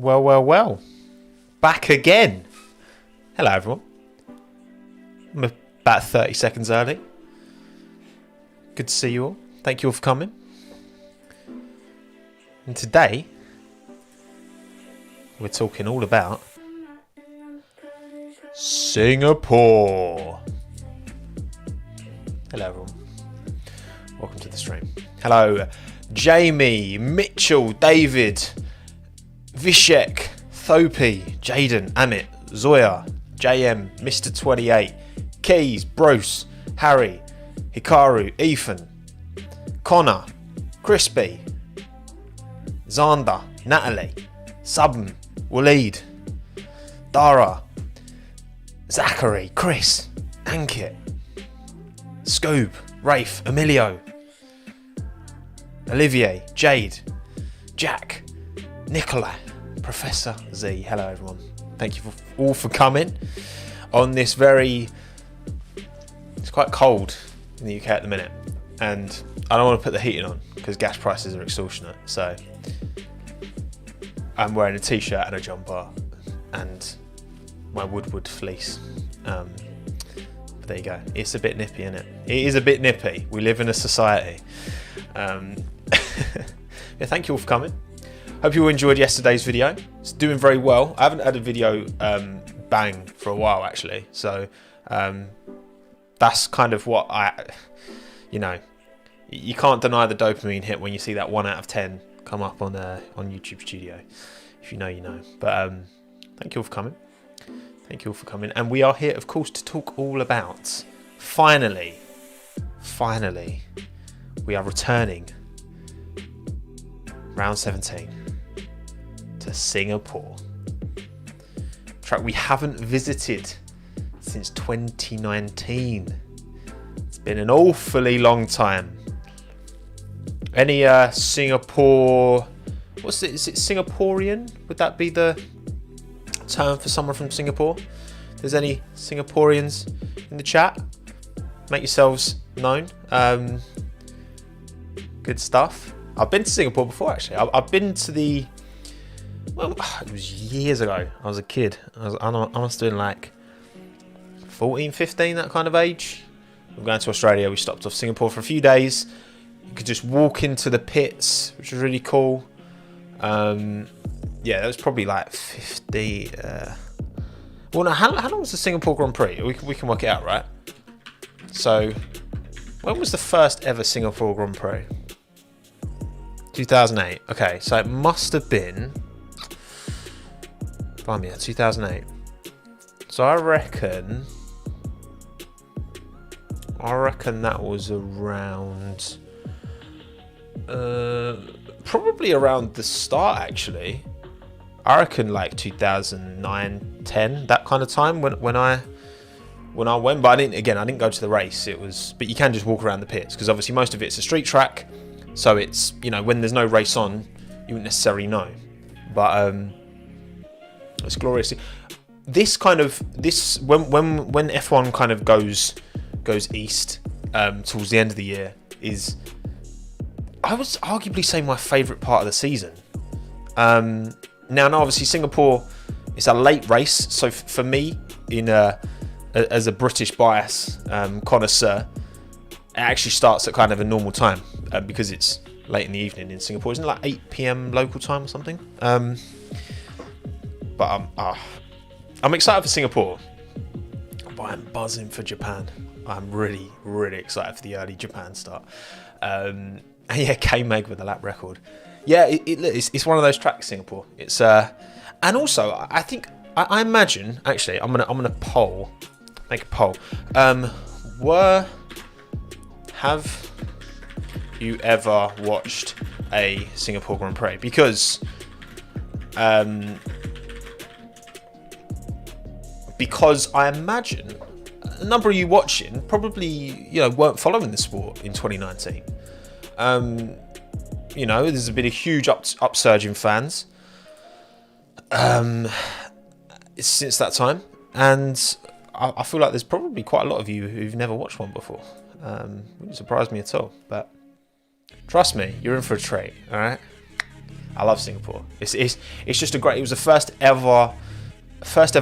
Well. Back again. Hello, everyone. I'm about 30 seconds early. Good to see you all. Thank you all for coming. And today, we're talking all about Singapore. Hello, everyone. Welcome to the stream. Hello, Jamie, Mitchell, David, Vishek, Thopi, Jaden, Amit, Zoya, JM, Mr. 28, Keys, Bruce, Harry, Hikaru, Ethan, Connor, Crispy, Xander, Natalie, Subn, Waleed, Dara, Zachary, Chris, Ankit, Scoob, Rafe, Emilio, Olivier, Jade, Jack, Nicola, Professor Z. Hello, everyone. Thank you all for coming on this it's quite cold in the UK at the minute, and I don't want to put the heating on because gas prices are extortionate. So I'm wearing a t-shirt and a jumper and my Woodward fleece. But there you go. It's a bit nippy, isn't it? It is a bit nippy. We live in a society. Yeah, thank you all for coming. Hope you all enjoyed yesterday's video. It's doing very well. I haven't had a video bang for a while, actually. So that's kind of what you can't deny the dopamine hit when you see that 1 out of 10 come up on YouTube Studio. If you know, you know. But thank you all for coming. Thank you all for coming. And we are here, of course, to talk all about, finally, we are returning round 17 to Singapore. Track we haven't visited since 2019. It's been an awfully long time. Any Singapore, is it Singaporean? Would that be the term for someone from Singapore? If there's any Singaporeans in the chat, make yourselves known. Good stuff. I've been to Singapore before, actually. I've been to it was years ago. I was a kid. I must have been like 14, 15, that kind of age. We were going to Australia. We stopped off Singapore for a few days. You could just walk into the pits, which was really cool. Yeah, that was probably like 50. Well, no, how long was the Singapore Grand Prix? We can work it out, right? So, when was the first ever Singapore Grand Prix? 2008. Okay, so it must have been. Find me at 2008. So I reckon that was around. Probably around the start, actually. I reckon like 2009, 10, that kind of time when I went. But I didn't go to the race. But you can just walk around the pits because obviously most of it's a street track. So it's, when there's no race on, you wouldn't necessarily know. But it's glorious. When F1 kind of goes east towards the end of the year I would arguably say my favourite part of the season. Now, obviously Singapore is a late race, so for me, as a British bias connoisseur, it actually starts at kind of a normal time because it's late in the evening in Singapore. Isn't it like 8 p.m. local time or something? But I'm excited for Singapore, but I'm buzzing for Japan. I'm really, really excited for the early Japan start. And yeah, K-Meg with the lap record. Yeah, it's one of those tracks, Singapore. It's and also I think I imagine, actually, I'm gonna make a poll. Have you ever watched a Singapore Grand Prix? Because I imagine a number of you watching probably weren't following the sport in 2019. There's been a huge upsurge in fans since that time, and I feel like there's probably quite a lot of you who've never watched one before. Wouldn't surprise me at all, but trust me, you're in for a treat. All right, I love Singapore. It's just a great. It was the first ever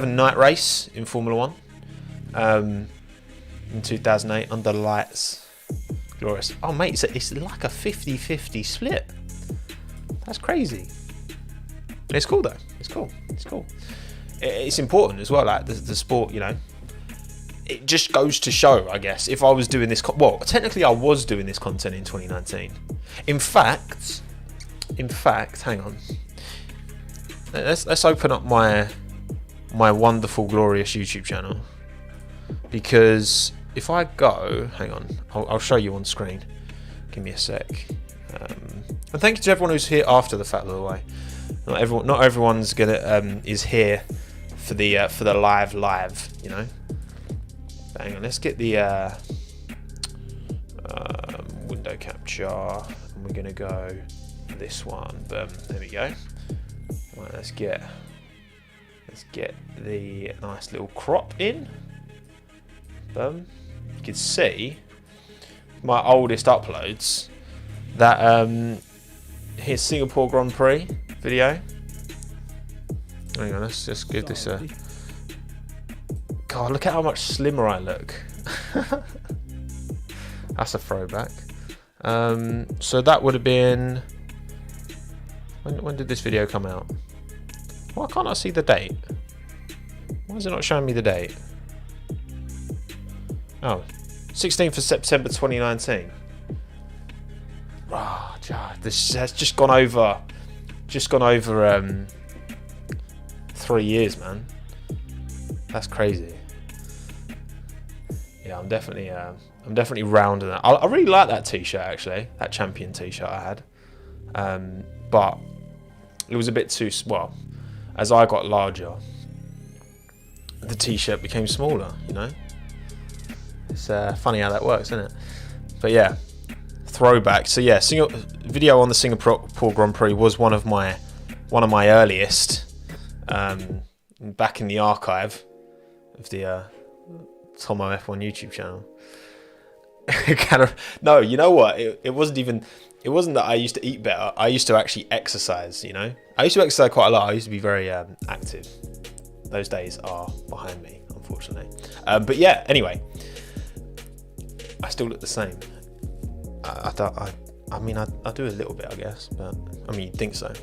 night race in Formula One. In 2008 under the lights. Glorious. Oh mate, it's like a 50-50 split. That's crazy. It's cool though. It's cool. It's important as well, like the sport, you know. It just goes to show, I guess, if I was doing this, well, technically I was doing this content in 2019. In fact, hang on. Let's open up my wonderful, glorious YouTube channel. Because if I go, hang on, I'll show you on screen. Give me a sec. And thank you to everyone who's here after the fact, by the way. Not everyone's is here for the live, you know. But hang on, let's get the window capture, and we're gonna go this one. Boom, there we go. Right, let's get the nice little crop in. Boom. You can see my oldest uploads that here's Singapore Grand Prix video. Hang on, let's just give this a. God, look at how much slimmer I look. That's a throwback. So that would have been. When did this video come out? Why can't I see the date? Why is it not showing me the date? Oh, 16th of September 2019. Oh, this has just gone over 3 years, man. That's crazy. Yeah, I'm definitely rounding that. I really like that t-shirt actually, that champion t-shirt I had. But it was a bit too well. As I got larger, the t-shirt became smaller. You know. It's funny how that works, isn't it? But yeah, throwback. So yeah, video on the Singapore Grand Prix was one of my earliest. Back in the archive of the Tommo F1 YouTube channel. No, you know what? It wasn't that I used to eat better. I used to actually exercise. You know, I used to exercise quite a lot. I used to be very active. Those days are behind me, unfortunately. But yeah, anyway. I still look the same. I mean, I do a little bit, I guess, but I mean, you'd think so.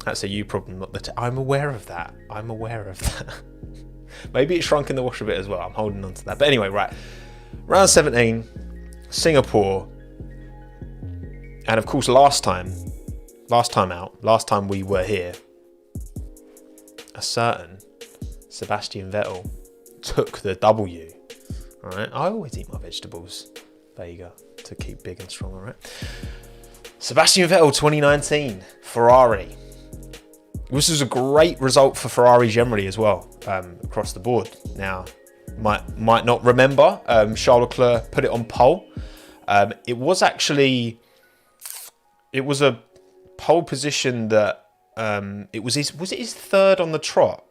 That's a you problem, not the. I'm aware of that. Maybe it shrunk in the wash a bit as well. I'm holding on to that. But anyway, right. Round 17, Singapore, and of course, last time we were here, a certain Sebastian Vettel took the W. All right, I always eat my vegetables. There you go, to keep big and strong. All right. Sebastian Vettel, 2019, Ferrari. This was a great result for Ferrari generally as well, across the board. Now, might not remember, Charles Leclerc put it on pole. It was a pole position that was it his third on the trot?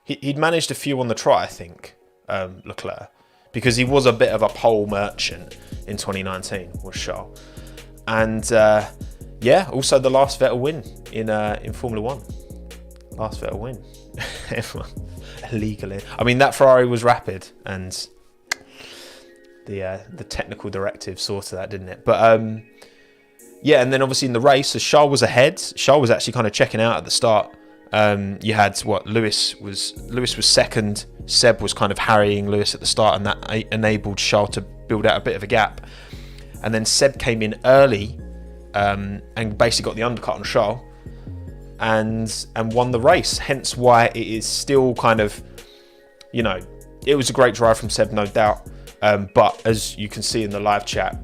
He'd managed a few on the trot, I think. Leclerc, because he was a bit of a pole merchant in 2019, was Charles, and yeah, also the last Vettel win in Formula One. Last Vettel win, illegally. I mean, that Ferrari was rapid, and the technical directive sorted that, didn't it? But yeah, and then obviously in the race, so Charles was ahead. Charles was actually kind of checking out at the start. You had Lewis was second. Seb was kind of harrying Lewis at the start, and that enabled Charles to build out a bit of a gap. And then Seb came in early and basically got the undercut on Charles and won the race. Hence why it is still kind of, you know, it was a great drive from Seb, no doubt. But as you can see in the live chat,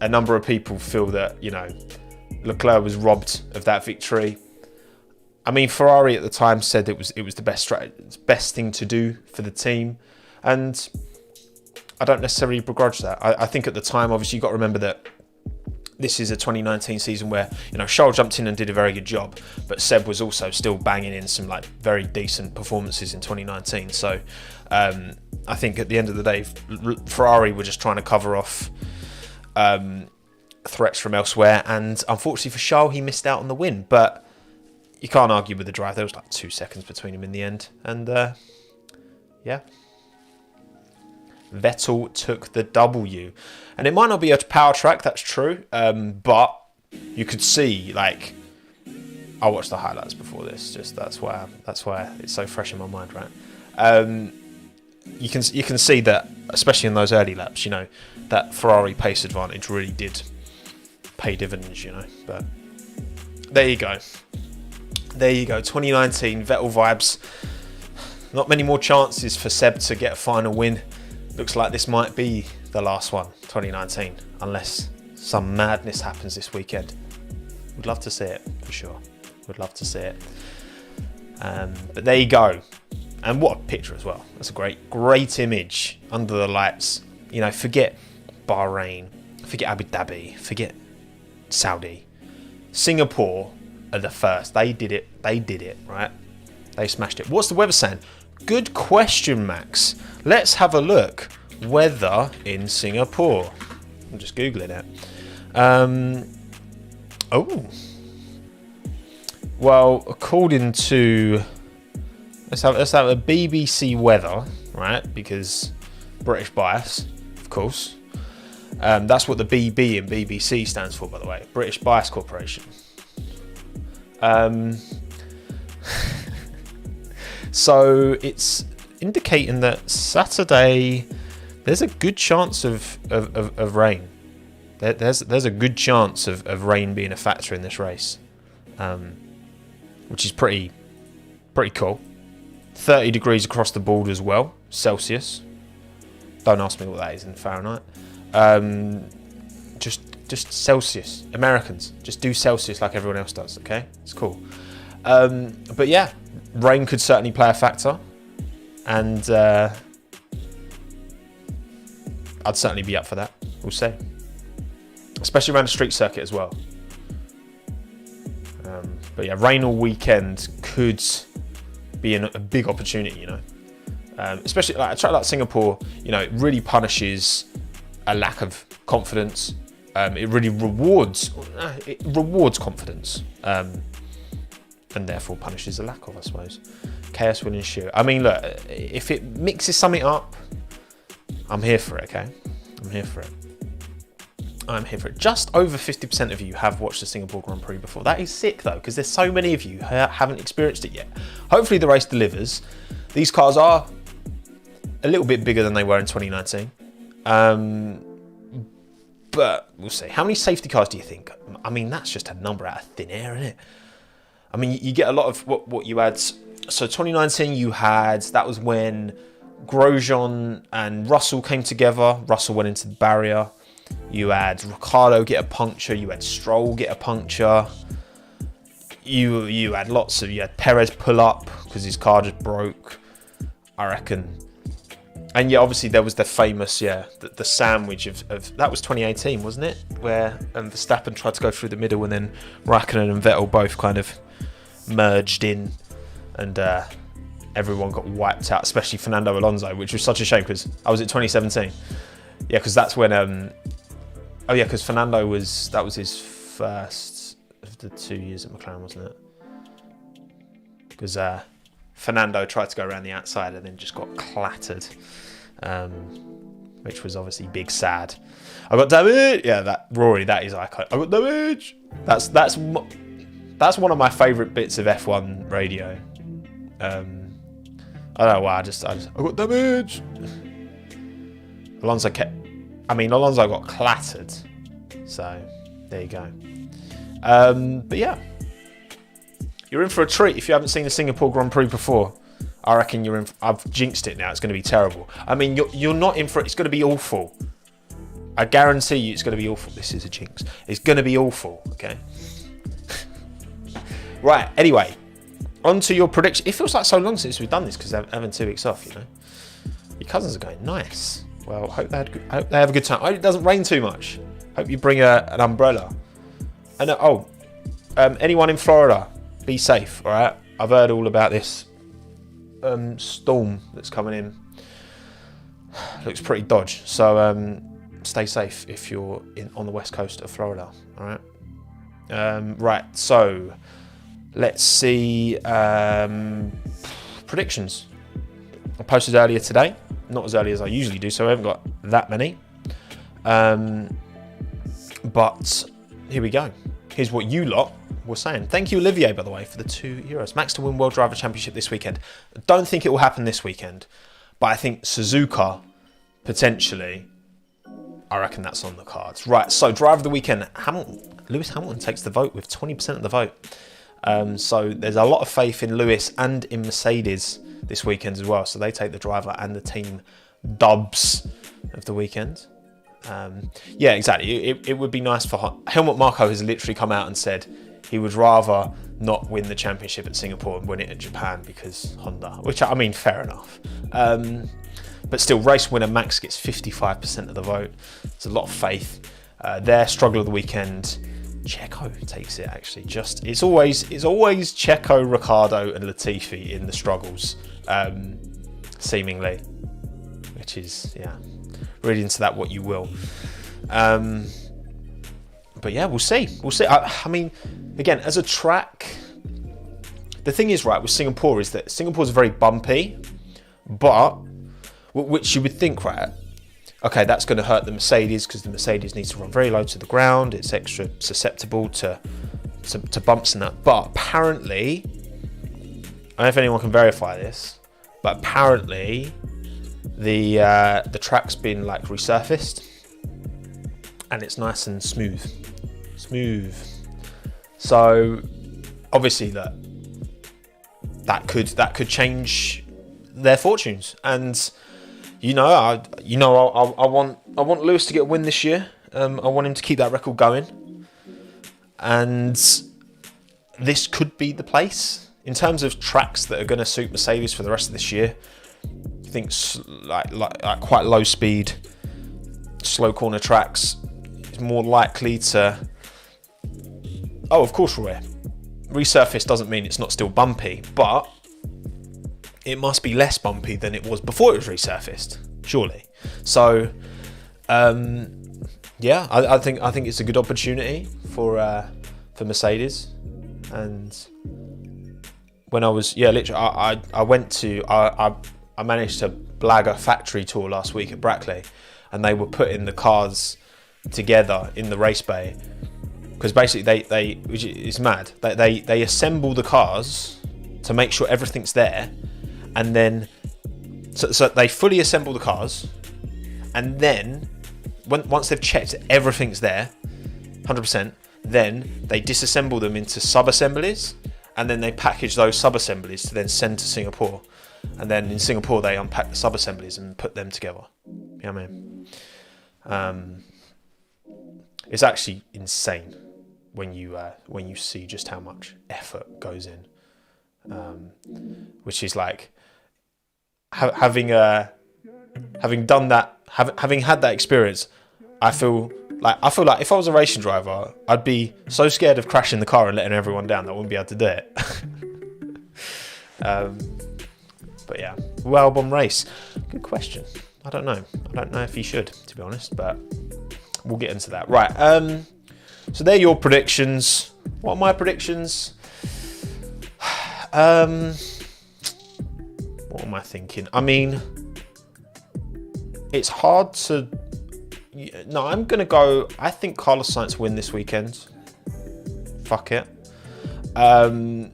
a number of people feel that, you know, Leclerc was robbed of that victory. I mean, Ferrari at the time said it was the best thing to do for the team, and I don't necessarily begrudge that. I think at the time, obviously, you've got to remember that this is a 2019 season where, you know, Charles jumped in and did a very good job, but Seb was also still banging in some like very decent performances in 2019. So I think at the end of the day, Ferrari were just trying to cover off threats from elsewhere, and unfortunately for Charles, he missed out on the win. But you can't argue with the drive. There was like 2 seconds between him in the end, and yeah, Vettel took the W. And it might not be a power track, that's true, but you could see, like, I watched the highlights before this. Just that's why it's so fresh in my mind, right? You can see that, especially in those early laps, you know, that Ferrari pace advantage really did pay dividends, you know. But there you go. 2019 Vettel vibes. Not many more chances for Seb to get a final win. Looks like this might be the last one, 2019, unless some madness happens this weekend. Would love to see it, for sure. Would love to see it. But there you go. And what a picture as well. That's a great image under the lights. You know, forget Bahrain, forget Abu Dhabi, forget Saudi. Singapore are the first. They did it, right? They smashed it. What's the weather saying? Good question, Max. Let's have a look. Weather in Singapore. I'm just Googling it. Well, according to... Let's have a BBC weather, right? Because British bias, of course. That's what the BB in BBC stands for, by the way. British Bias Corporation. So it's indicating that Saturday there's a good chance of rain. There's a good chance of rain being a factor in this race, which is pretty cool. 30 degrees across the board as well, Celsius. Don't ask me what that is in Fahrenheit. Just Celsius. Americans, just do Celsius like everyone else does, okay? It's cool. But yeah, rain could certainly play a factor. And I'd certainly be up for that, we'll see. Especially around the street circuit as well. But yeah, rain all weekend could be a big opportunity, you know. Especially like a track like Singapore, you know, it really punishes a lack of confidence. It really rewards confidence, and therefore punishes a lack of, I suppose. Chaos will ensue. I mean, look, if it mixes something up, I'm here for it, okay? I'm here for it. Just over 50% of you have watched the Singapore Grand Prix before. That is sick, though, because there's so many of you who haven't experienced it yet. Hopefully the race delivers. These cars are a little bit bigger than they were in 2019. But we'll see. How many safety cars do you think? I mean, that's just a number out of thin air, isn't it? I mean, you get a lot of what you had. So 2019, that was when Grosjean and Russell came together. Russell went into the barrier. You had Ricciardo get a puncture. You had Stroll get a puncture. You had you had Perez pull up because his car just broke, I reckon. And yeah, obviously there was the famous, the sandwich of that was 2018, wasn't it? Where Verstappen tried to go through the middle and then Raikkonen and Vettel both kind of merged in, and everyone got wiped out, especially Fernando Alonso, which was such a shame because I was at 2017. Yeah, because that's when because Fernando that was his first of the 2 years at McLaren, wasn't it? Because Fernando tried to go around the outside and then just got clattered, which was obviously big sad. I got damage. Yeah, that Rory, that is iconic. I got damage. That's one of my favourite bits of F1 radio. I don't know why. I got damage. Alonso got clattered. So there you go. But yeah. You're in for a treat if you haven't seen the Singapore Grand Prix before. I reckon you're in. I've jinxed it now. It's going to be terrible. I mean, you're not in for it. It's going to be awful. I guarantee you, it's going to be awful. This is a jinx. It's going to be awful. Okay. Right. Anyway, on to your prediction. It feels like so long since we've done this because they're having 2 weeks off. You know, your cousins are going nice. Well, hope they have a good time. I hope it doesn't rain too much. Hope you bring an umbrella. And anyone in Florida, be safe, all right? I've heard all about this storm that's coming in. Looks pretty dodge. So, stay safe if you're on the west coast of Florida. All right. Right. So let's see predictions. I posted earlier today, not as early as I usually do, so I haven't got that many. But here we go. Here's what you lot were saying. Thank you, Olivier, by the way, for the €2. Max to win World Driver Championship this weekend. I don't think it will happen this weekend, but I think Suzuka, potentially, I reckon that's on the cards. Right, so Driver of the Weekend, Lewis Hamilton takes the vote with 20% of the vote. So there's a lot of faith in Lewis and in Mercedes this weekend as well. So they take the driver and the team dubs of the weekend. Yeah, exactly. It would be nice for Helmut Marko has literally come out and said he would rather not win the championship at Singapore and win it at Japan because Honda, which I mean, fair enough. But still, race winner Max gets 55% of the vote. It's a lot of faith. Their struggle of the weekend, Checo takes it actually. It's always Checo, Ricciardo, and Latifi in the struggles, seemingly. Which is, yeah, read into that what you will. But yeah, we'll see. I mean, again, as a track, the thing is, right, with Singapore is that Singapore's very bumpy, but which you would think, right, okay, that's going to hurt the Mercedes because the Mercedes needs to run very low to the ground. It's extra susceptible to bumps and that. But apparently, I don't know if anyone can verify this, but apparently the track's been like resurfaced and it's nice and smooth. So obviously that could change their fortunes. And I want Lewis to get a win this year. I want him to keep that record going, and this could be the place in terms of tracks that are going to suit Mercedes for the rest of this year. I think like quite low speed, slow corner tracks is more likely to. Oh, of course, Roy. Resurface doesn't mean it's not still bumpy, but it must be less bumpy than it was before it was resurfaced, surely. So, yeah, I think it's a good opportunity for Mercedes. And when I was, literally, I managed to blag a factory tour last week at Brackley, and they were putting the cars together in the race bay. Because basically which is mad, they assemble the cars to make sure everything's there, and then so they fully assemble the cars, and then once they've checked everything's there, 100%, then they disassemble them into sub-assemblies, and then they package those sub-assemblies to then send to Singapore, and then in Singapore they unpack the sub-assemblies and put them together. You know what I mean? It's actually insane when you see just how much effort goes in, which is like having done that, having had that experience. I feel like if I was a racing driver, I'd be so scared of crashing the car and letting everyone down that I wouldn't be able to do it. But yeah, will Albon race? Good question. I don't know if he should, to be honest, but we'll get into that. Right. So they're your predictions. What are my predictions? What am I thinking? I mean, it's hard to. No, I'm gonna go. I think Carlos Sainz win this weekend. Fuck it. I'm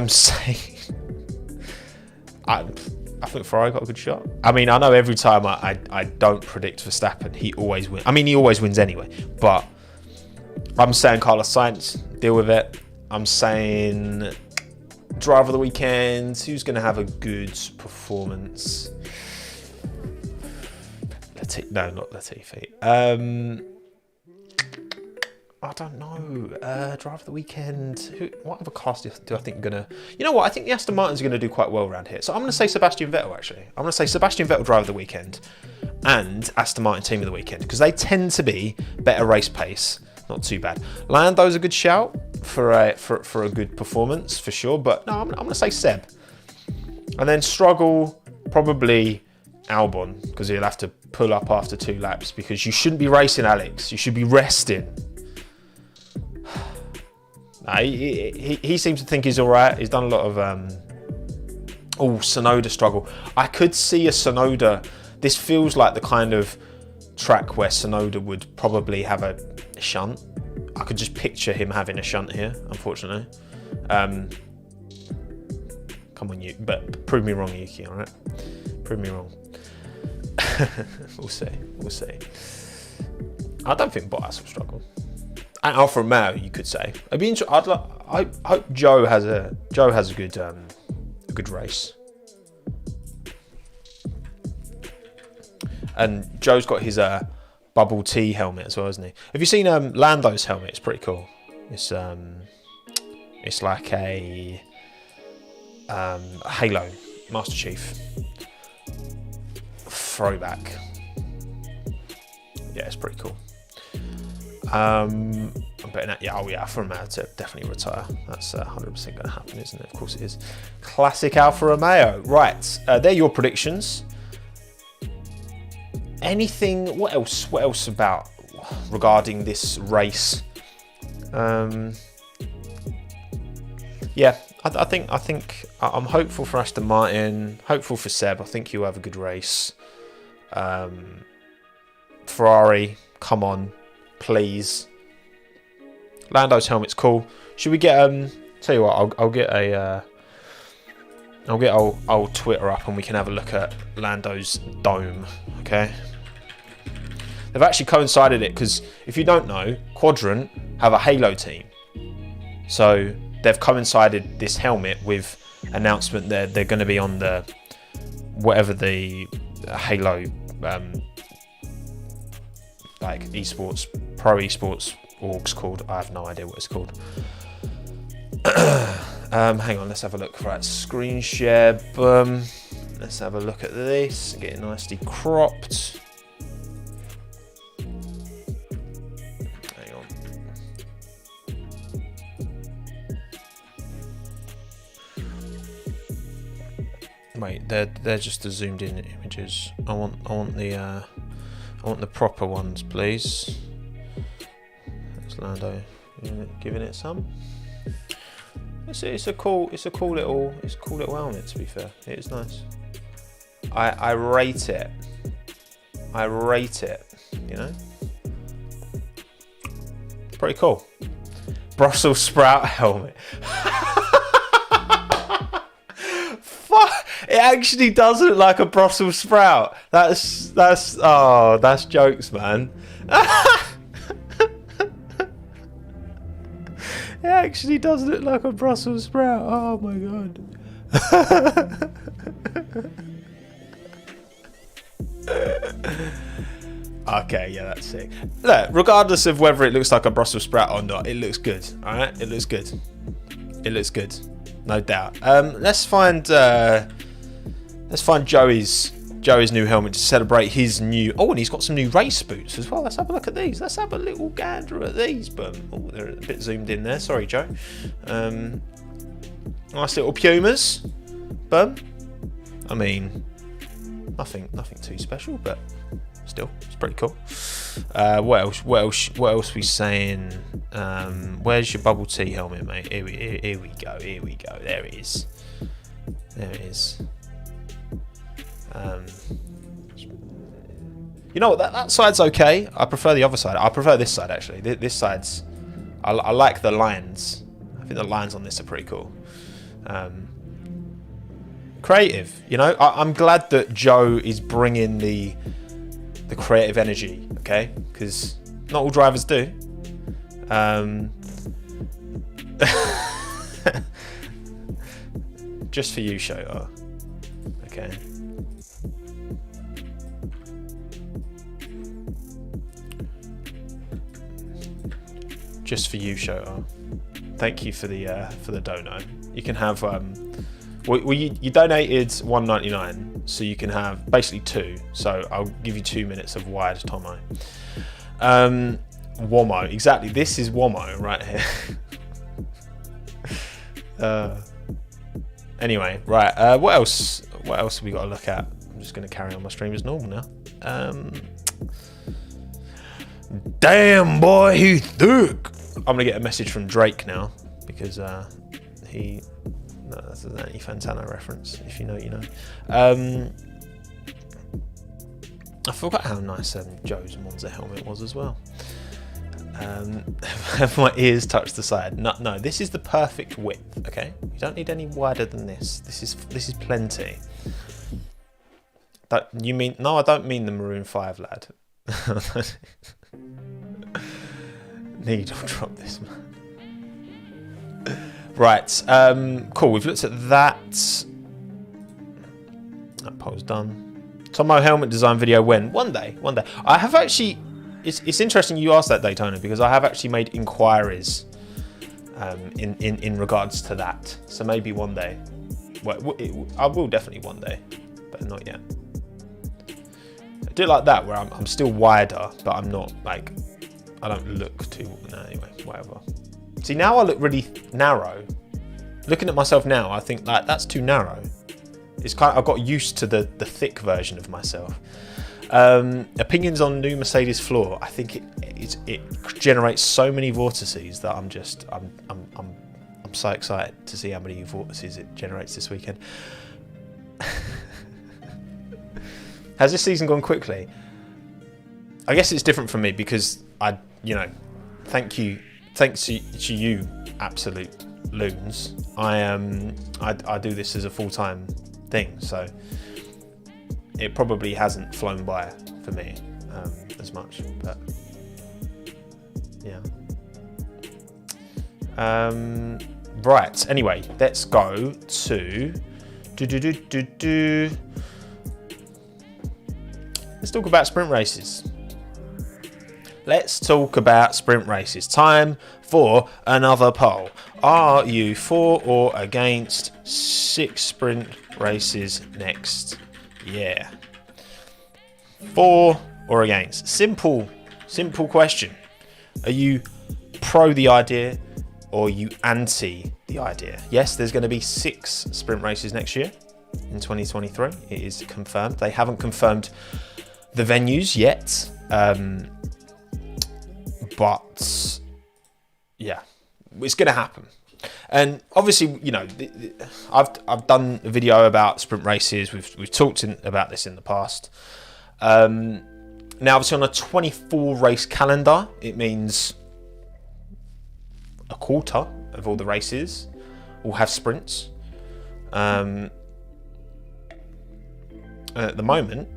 saying. I think Ferrari got a good shot. I mean, I know every time I don't predict Verstappen, he always wins. I mean, he always wins anyway. But I'm saying Carlos Sainz, deal with it. I'm saying driver of the weekend. Who's going to have a good performance? No, not Latifi. I don't know. Driver of the weekend. What other cars do I think are going to... You know what? I think the Aston Martins are going to do quite well around here. So I'm going to say Sebastian Vettel, actually. I'm going to say Sebastian Vettel driver of the weekend and Aston Martin team of the weekend, because they tend to be better race pace. Not too bad. Lando's a good shout for a good performance, for sure. But no, I'm going to say Seb. And then struggle, probably Albon, because he'll have to pull up after 2 laps, because you shouldn't be racing, Alex. You should be resting. No, he seems to think he's all right. He's done a lot of Sonoda struggle. I could see a Sonoda. This feels like the kind of track where Sonoda would probably have a shunt. I could just picture him having a shunt here, unfortunately. Come on, you, but prove me wrong, Yuki, all right? Prove me wrong. We'll see. I don't think Bottas will struggle. And Alfa Romeo, you could say. I'd be I hope Joe has a good race. And Joe's got his bubble tea helmet as well, hasn't he? Have you seen Lando's helmet? It's pretty cool. It's like a Halo Master Chief throwback. Yeah, it's pretty cool. I'm betting that, Alfa Romeo to definitely retire. That's 100% going to happen, isn't it? Of course it is. Classic Alfa Romeo. Right, they're your predictions. Anything? What else about regarding this race? Yeah, I think I'm hopeful for Aston Martin. Hopeful for Seb. I think he'll have a good race. Ferrari, come on, please. Lando's helmet's cool. Should we get tell you what, I'll get old Twitter up and we can have a look at Lando's dome. Okay. They've actually coincided it because if you don't know, Quadrant have a Halo team, so they've coincided this helmet with announcement that they're going to be on the whatever the Halo like esports, pro esports org's called. I have no idea what it's called. Hang on, let's have a look. Right, screen share. Boom. Let's have a look at this. Get it nicely cropped. Hang on. Wait, they're just the zoomed in images. I want the proper ones, please. That's Lando giving it some. It's a cool little helmet, to be fair. It is nice. I rate it. You know, pretty cool. Brussels sprout helmet. It actually does look like a Brussels sprout. That's jokes, man. It actually does look like a Brussels sprout. Oh my god. Okay, yeah, that's sick. Look, regardless of whether it looks like a Brussels sprout or not, it looks good. All right, it looks good. It looks good, no doubt. Let's find Joey's new helmet to celebrate his new. Oh, and he's got some new race boots as well. Let's have a look at these. Let's have a little gander at these. Boom. Oh, they're a bit zoomed in there. Sorry, Joe. Nice little Pumas. Boom. I mean, nothing too special, but still, it's pretty cool. What else we saying? Where's your bubble tea helmet, mate? Here we go. There it is. You know what? That side's okay. I prefer the other side. I prefer this side, actually. This side's. I like the lines. I think the lines on this are pretty cool. Creative. You know, I'm glad that Joe is bringing the creative energy. Okay, because not all drivers do. Just for you, Shota. Okay. Just for you, Shota. Thank you for the dono. You can have well you donated $1.99, so you can have basically 2. So I'll give you 2 minutes of wide Tommo. Womo, exactly. This is Womo right here. Anyway, right. What else have we got to look at? I'm just going to carry on my stream as normal now. Damn, boy, he thick. I'm gonna get a message from Drake now because no, that's an Annie Fantano reference. If you know, you know. I forgot how nice Joe's Monza helmet was as well. Have my ears touched the side? No, this is the perfect width. Okay, you don't need any wider than this. This is plenty. That you mean? No, I don't mean the Maroon 5 lad. Needle drop this, man. Right, cool. We've looked at that. That poll's done. Tommo helmet design video when? One day. I have actually. It's interesting you asked that, Daytona, because I have actually made inquiries in regards to that. So maybe one day. Well, I will definitely one day, but not yet. I do it like that, where I'm still wider, but I'm not like, I don't look too. No, anyway, whatever. See, now I look really narrow. Looking at myself now, I think like that's too narrow. It's kind of, I got used to the thick version of myself. Opinions on new Mercedes floor. I think it generates so many vortices that I'm so excited to see how many vortices it generates this weekend. Has this season gone quickly? I guess it's different for me because thanks to you, absolute loons. I do this as a full-time thing, so it probably hasn't flown by for me as much, but yeah. Right. Anyway, let's go to Let's talk about sprint races. Time for another poll. Are you for or against 6 sprint races next year? For or against? Simple question. Are you pro the idea or are you anti the idea? Yes, there's going to be 6 sprint races next year in 2023. It is confirmed. They haven't confirmed the venues yet, but yeah, it's going to happen. And obviously, I've done a video about sprint races. We've talked about this in the past. Now, obviously, on a 24 race calendar, it means a quarter of all the races will have sprints. At the moment,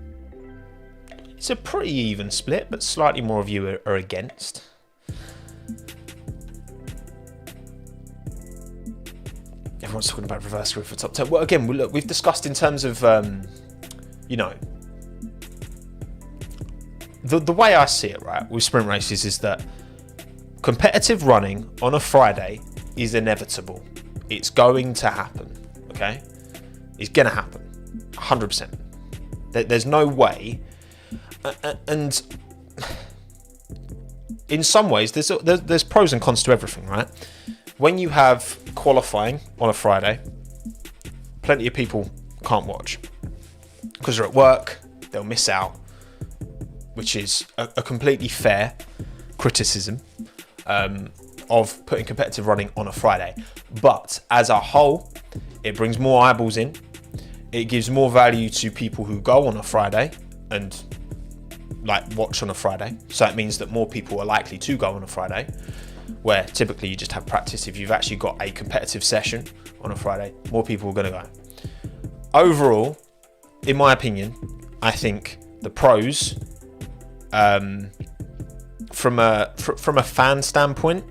it's a pretty even split, but slightly more of you are against. Everyone's talking about reverse grid for top 10. Well, again, look, we've discussed in terms of, the way I see it, right, with sprint races is that competitive running on a Friday is inevitable. It's going to happen, okay? It's going to happen, 100%. There's no way. And in some ways, there's pros and cons to everything, right? When you have qualifying on a Friday, plenty of people can't watch because they're at work, they'll miss out, which is a completely fair criticism of putting competitive running on a Friday. But as a whole, it brings more eyeballs in. It gives more value to people who go on a Friday and watch on a Friday. So it means that more people are likely to go on a Friday, where typically you just have practice. If you've actually got a competitive session on a Friday, more people are going to go. Overall, in my opinion, I think the pros, from a fan standpoint,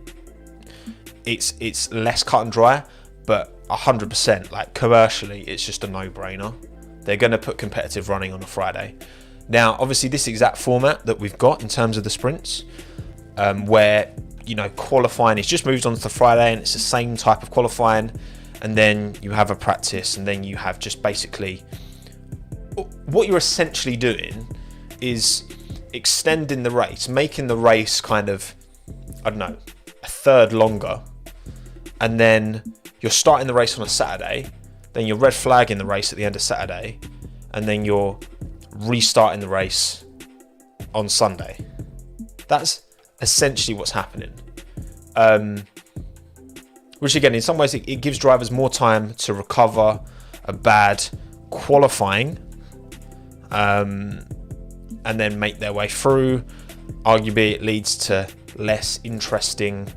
it's less cut and dry, but 100%, commercially, it's just a no-brainer. They're going to put competitive running on a Friday. Now, obviously, this exact format that we've got in terms of the sprints, where qualifying is just moved on to the Friday and it's the same type of qualifying, and then you have a practice, and then you have just basically what you're essentially doing is extending the race, making the race kind of, I don't know, a third longer, and then you're starting the race on a Saturday, then you're red flagging the race at the end of Saturday, and then you're restarting the race on Sunday. That's essentially what's happening. Which again, in some ways, it gives drivers more time to recover a bad qualifying, and then make their way through. Arguably, it leads to less interesting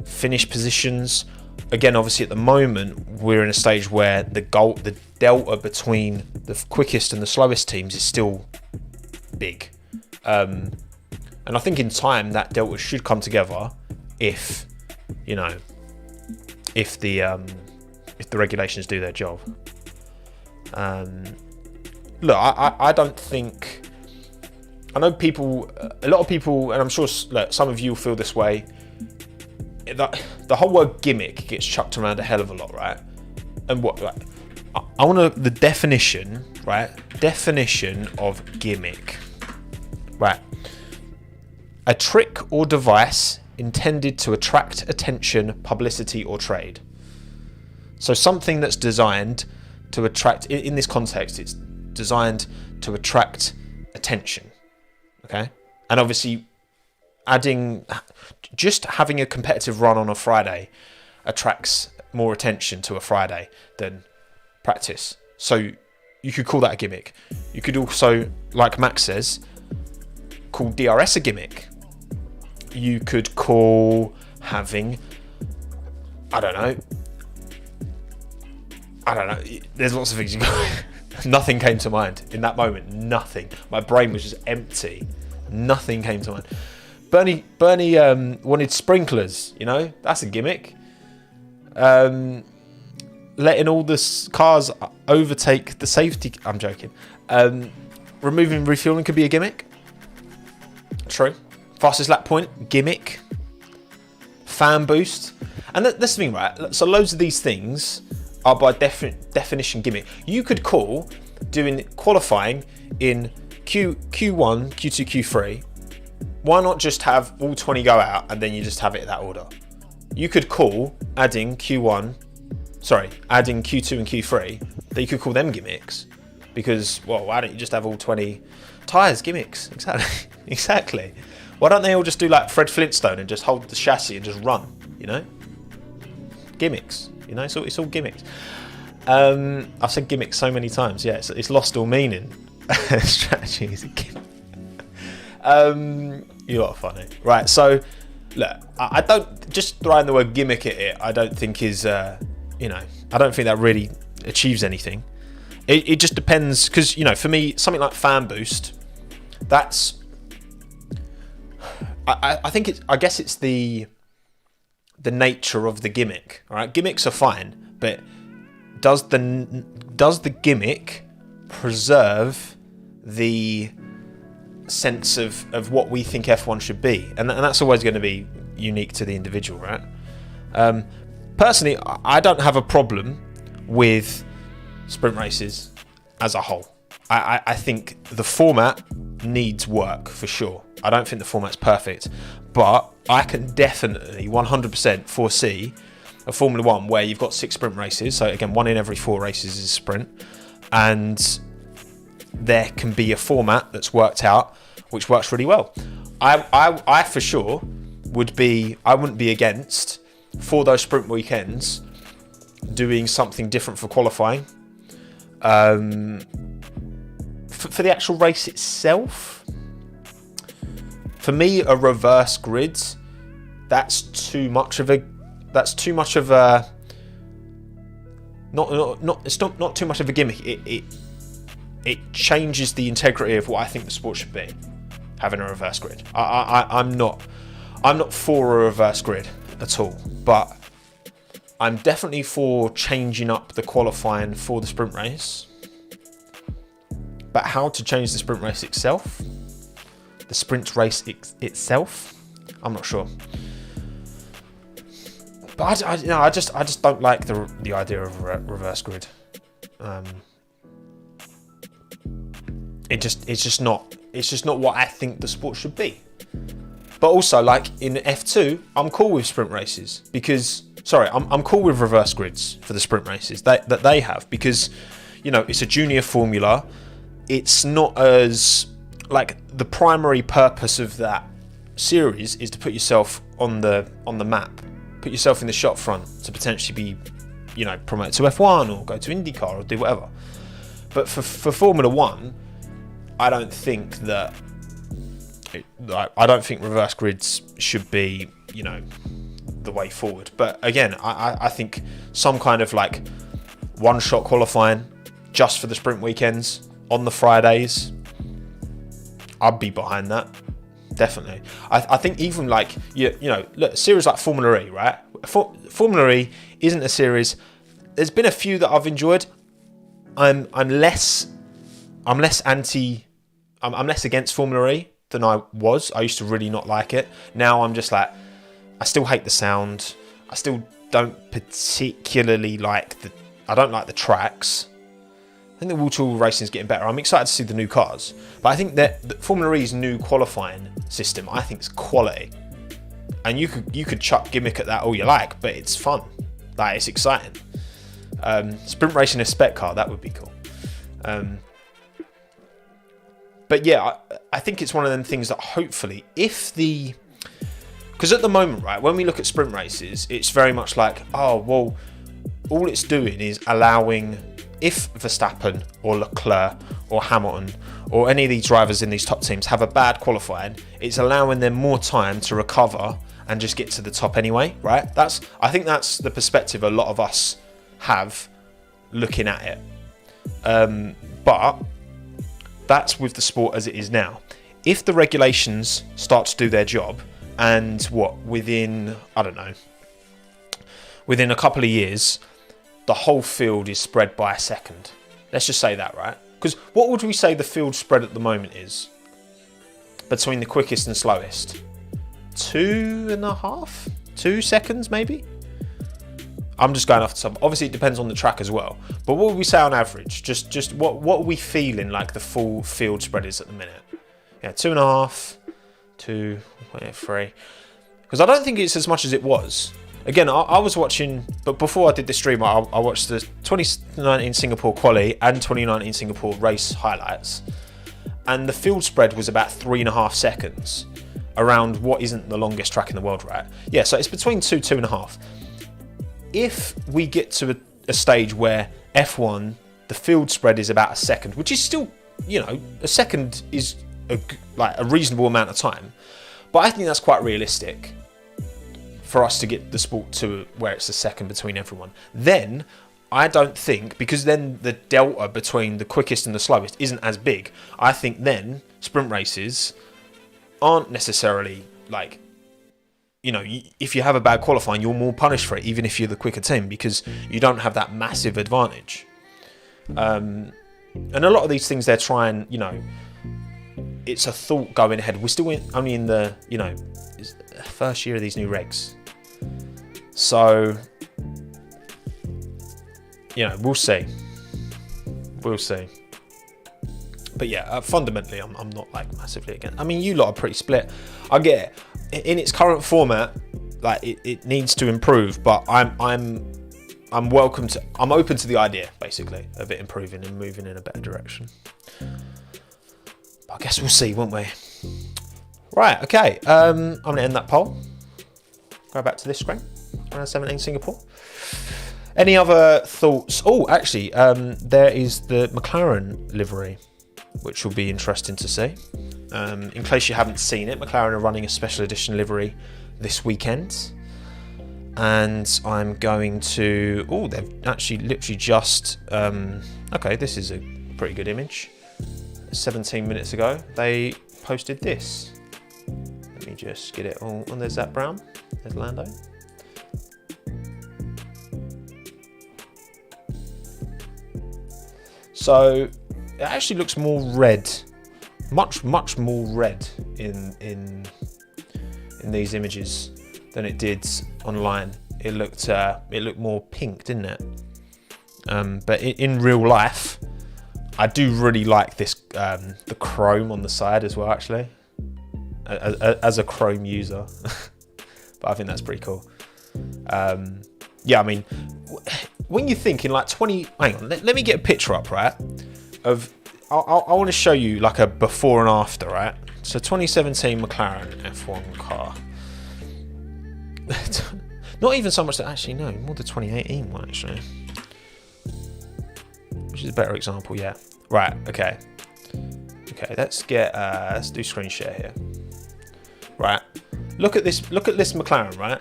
finish positions. Again, obviously, at the moment, we're in a stage where the delta between the quickest and the slowest teams is still big. And I think in time that delta should come together if the regulations do their job. Look, I don't think. I know a lot of people, and I'm sure some of you feel this way. The whole word gimmick gets chucked around a hell of a lot, right? And I want the definition, right? Definition of gimmick, right? A trick or device intended to attract attention, publicity, or trade. So something that's designed to attract, in this context, it's designed to attract attention. Okay? And obviously, just having a competitive run on a Friday attracts more attention to a Friday than practice. So you could call that a gimmick. You could also, like Max says, call DRS a gimmick. You could call having, I don't know. There's lots of things you go. Nothing came to mind in that moment. Nothing. My brain was just empty. Nothing came to mind. Bernie wanted sprinklers. That's a gimmick. Letting all the cars overtake the safety. I'm joking. Removing refueling could be a gimmick. True. Fastest lap point, gimmick. Fan boost. And that's the thing, right? So loads of these things are by definition gimmick. You could call doing qualifying in Q1, Q2, Q3. Why not just have all 20 go out and then you just have it in that order? You could call adding Q2 and Q3, that you could call them gimmicks. Because, well, why don't you just have all 20 tyres gimmicks? Exactly. Why don't they all just do like Fred Flintstone and just hold the chassis and just run, Gimmicks, it's all gimmicks. I've said gimmicks so many times, yeah, it's lost all meaning. Strategy is a gimmick. You are funny. Right, so, look, I don't, just throwing the word gimmick at it, I don't think is, I don't think that really achieves anything. It just depends, because, for me, something like fan boost, that's, I guess it's the nature of the gimmick. All right, gimmicks are fine, but does the gimmick preserve the sense of what we think F1 should be? And that's always going to be unique to the individual, right? Personally, I don't have a problem with sprint races as a whole. I think the format needs work for sure. I don't think the format's perfect, but I can definitely 100% foresee a Formula 1 where you've got 6 sprint races. So again, 1 in every 4 races is a sprint, and there can be a format that's worked out which works really well. I for sure wouldn't be against, for those sprint weekends, doing something different for qualifying. For the actual race itself, for me, a reverse grid, that's too much of a not too much of a gimmick. It changes the integrity of what I think the sport should be, having a reverse grid. I'm not for a reverse grid at all, but I'm definitely for changing up the qualifying for the sprint race. But how to change the sprint race itself, the sprint race itself, I'm not sure. But I just don't like the idea of a reverse grid. It's just not what I think the sport should be. But also, like in F2, I'm cool with sprint races because I'm cool with reverse grids for the sprint races that they have, because it's a junior formula. it's not as like the primary purpose of that series is to put yourself on the map, put yourself in the shop front to potentially be, you know, promoted to F1 or go to IndyCar or do whatever. But for Formula One, I don't think reverse grids should be, you know, the way forward. But again, I think some kind of like one-shot qualifying just for the sprint weekends on the Fridays, I'd be behind that, definitely. I think even like you know, look, a series like Formula E, right? Formula E isn't a series. There's been a few that I've enjoyed. I'm less against Formula E than I was. I used to really not like it. Now I'm just like, I still hate the sound. I still don't particularly like I don't like the tracks. I think the wall-to-wall racing is getting better. I'm excited to see the new cars. But I think that Formula E's new qualifying system, I think, is quality. And you could chuck Gimmick at that all you like, but it's fun. Like, it's exciting. Sprint racing a spec car, that would be cool. But yeah, I think it's one of them things that hopefully, because at the moment, right, when we look at sprint races, it's very much like, oh, well, all it's doing is allowing, if Verstappen or Leclerc or Hamilton or any of these drivers in these top teams have a bad qualifying, it's allowing them more time to recover and just get to the top anyway, right? I think that's the perspective a lot of us have looking at it. But that's with the sport as it is now. If the regulations start to do their job, and within a couple of years, the whole field is spread by a second. Let's just say that, right? Because what would we say the field spread at the moment is between the quickest and slowest? 2 seconds, maybe? I'm just going off the top. Obviously, it depends on the track as well. But what would we say on average? Just what are we feeling like the full field spread is at the minute? Yeah, 2.5, 2, 3. Because I don't think it's as much as it was. Again, I was watching, but before I did this stream, I watched the 2019 Singapore quali and 2019 Singapore race highlights. And the field spread was about 3.5 seconds around what isn't the longest track in the world, right? Yeah, so it's between 2.5. If we get to a stage where F1, the field spread is about a second, which is still, you know, a second is a reasonable amount of time. But I think that's quite realistic for us to get the sport to where it's a second between everyone. Then I don't think, because then the delta between the quickest and the slowest isn't as big, I think then sprint races aren't necessarily like, you know, if you have a bad qualifying, you're more punished for it, even if you're the quicker team, because you don't have that massive advantage. And a lot of these things they're trying, you know, it's a thought going ahead. We're still only in the, you know, first year of these new regs. So, you know, we'll see. We'll see. But yeah, fundamentally, I'm not like massively against. I mean, you lot are pretty split. I get it. In its current format, like it needs to improve. But I'm open to the idea, basically, of it improving and moving in a better direction. But I guess we'll see, won't we? Right. Okay. I'm gonna end that poll. Go back to this screen. Round 17 Singapore. Any other thoughts? Oh, actually, there is the Mclaren livery, which will be interesting to see. In case you haven't seen it, McLaren are running a special edition livery this weekend. And I'm going to... Oh, they've actually literally just... okay, this is a pretty good image. 17 minutes ago, they posted this. Let me just get it all... Oh, there's Zach Brown. There's Lando. So it actually looks more red, much more red in these images than it did online. It looked more pink, didn't it? But in real life, I do really like this the chrome on the side as well. Actually, as a chrome user, but I think that's pretty cool. Yeah, I mean, when you think in like 20... Hang on, let me get a picture up, right? I want to show you like a before and after, right? So 2017 McLaren F1 car. Not even so much that, actually, no, more the 2018 one, actually. Which is a better example, yeah. Right, okay. Okay, let's do screen share here. Right. Look at this McLaren, right?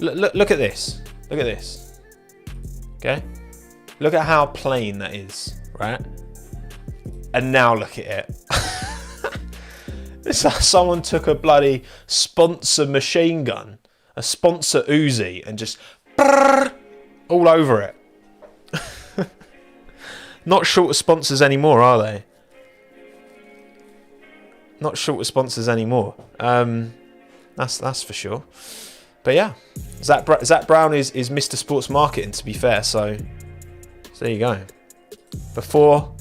Look at this. Look at this. Okay? Look at how plain that is, right? And now look at it. It's like someone took a bloody sponsor machine gun, a sponsor Uzi, and just all over it. Not short of sponsors anymore, are they? Not short of sponsors anymore. That's for sure. But yeah, Zach Brown is Mr. Sports Marketing, to be fair. So there you go. Before,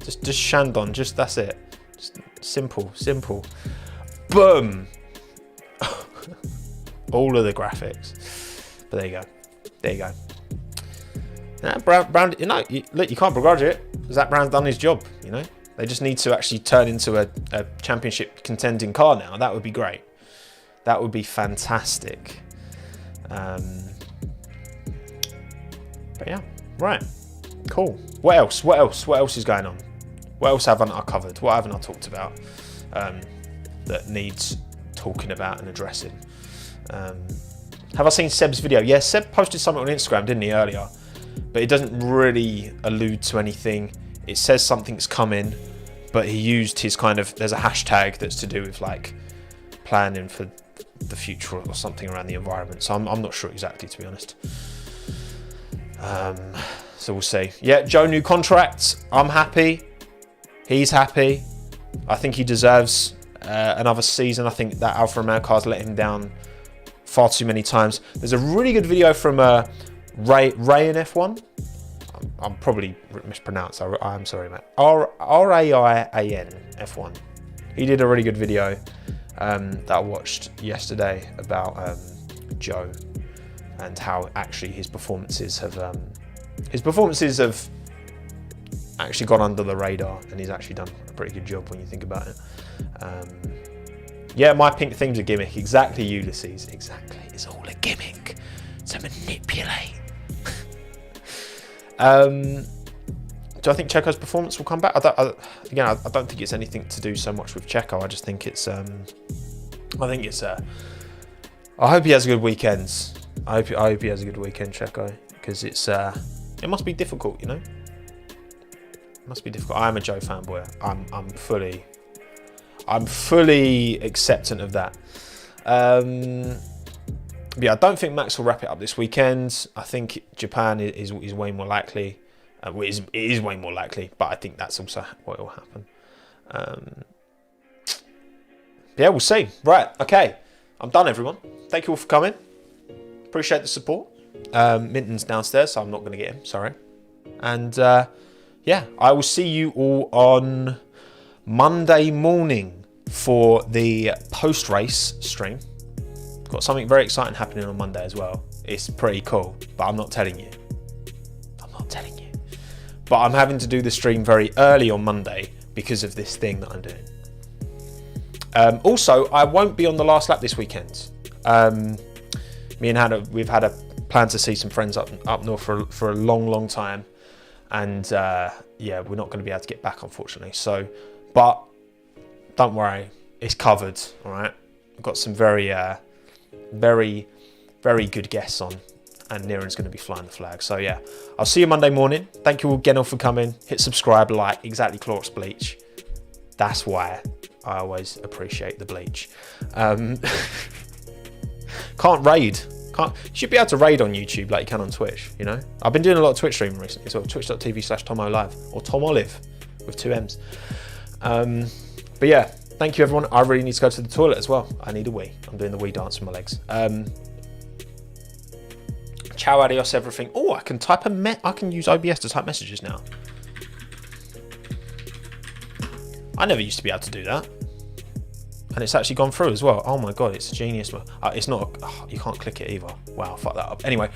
just Shandon, just that's it. Just simple. Boom. All of the graphics. But there you go. Now, Brown, you know, look, you can't begrudge it. Zach Brown's done his job, you know. They just need to actually turn into a championship contending car now. That would be great. That would be fantastic. But yeah, right. Cool. What else? What else is going on? What else haven't I covered? What haven't I talked about that needs talking about and addressing? Have I seen Seb's video? Yeah, Seb posted something on Instagram, didn't he, earlier? But it doesn't really allude to anything. It says something's coming, but he used his kind of, there's a hashtag that's to do with like planning for the future or something around the environment. So I'm not sure exactly, to be honest. So we'll see. Yeah, Joe, new contract. I'm happy. He's happy. I think he deserves another season. I think that Alfa Romeo car's let him down far too many times. There's a really good video from Ray in F1. I'm probably mispronounced. I'm sorry, mate. Raian F1. He did a really good video that I watched yesterday about Joe and how actually his performances have actually gone under the radar, and he's actually done a pretty good job when you think about it. Yeah, my pink theme's a gimmick. Exactly, Ulysses. Exactly. It's all a gimmick to manipulate. Do I think Checo's performance will come back? I don't think it's anything to do so much with Checo. I just think it's I hope he has a good weekend. I hope he has a good weekend, Checo, because it must be difficult, you know. It must be difficult. I am a Joe fanboy. I'm fully acceptant of that. Yeah, I don't think Max will wrap it up this weekend. I think Japan is way more likely. It is way more likely, but I think that's also what will happen. Yeah, we'll see. Right, okay. I'm done, everyone. Thank you all for coming. Appreciate the support. Minton's downstairs, so I'm not going to get him. Sorry. And yeah, I will see you all on Monday morning for the post-race stream. Got something very exciting happening on Monday as well. It's pretty cool, but I'm not telling you. But I'm having to do the stream very early on Monday because of this thing that I'm doing. Also, I won't be on the last lap this weekend. Me and Hannah, we've had a plan to see some friends up north for a long time, and yeah, we're not going to be able to get back, unfortunately. So, but don't worry, it's covered. All right, I've got some very good guests on, and Niren's going to be flying the flag. So yeah, I'll see you Monday morning. Thank you again all for coming. Hit subscribe, like, exactly, Clorox bleach. That's why I always appreciate the bleach. Can't raid. You should be able to raid on YouTube like you can on Twitch, you know? I've been doing a lot of Twitch streaming recently, so twitch.tv/Tommo Live, or Tomolive with 2 M's. But yeah, thank you everyone. I really need to go to the toilet as well. I need a wee. I'm doing the wee dance with my legs. Ciao, adios, everything. Oh, I can type I can use OBS to type messages now. I never used to be able to do that. And it's actually gone through as well. Oh my god, it's genius. It's not, you can't click it either. Wow, fuck that up. Anyway,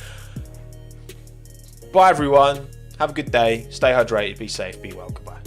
bye everyone. Have a good day. Stay hydrated. Be safe. Be well. Goodbye.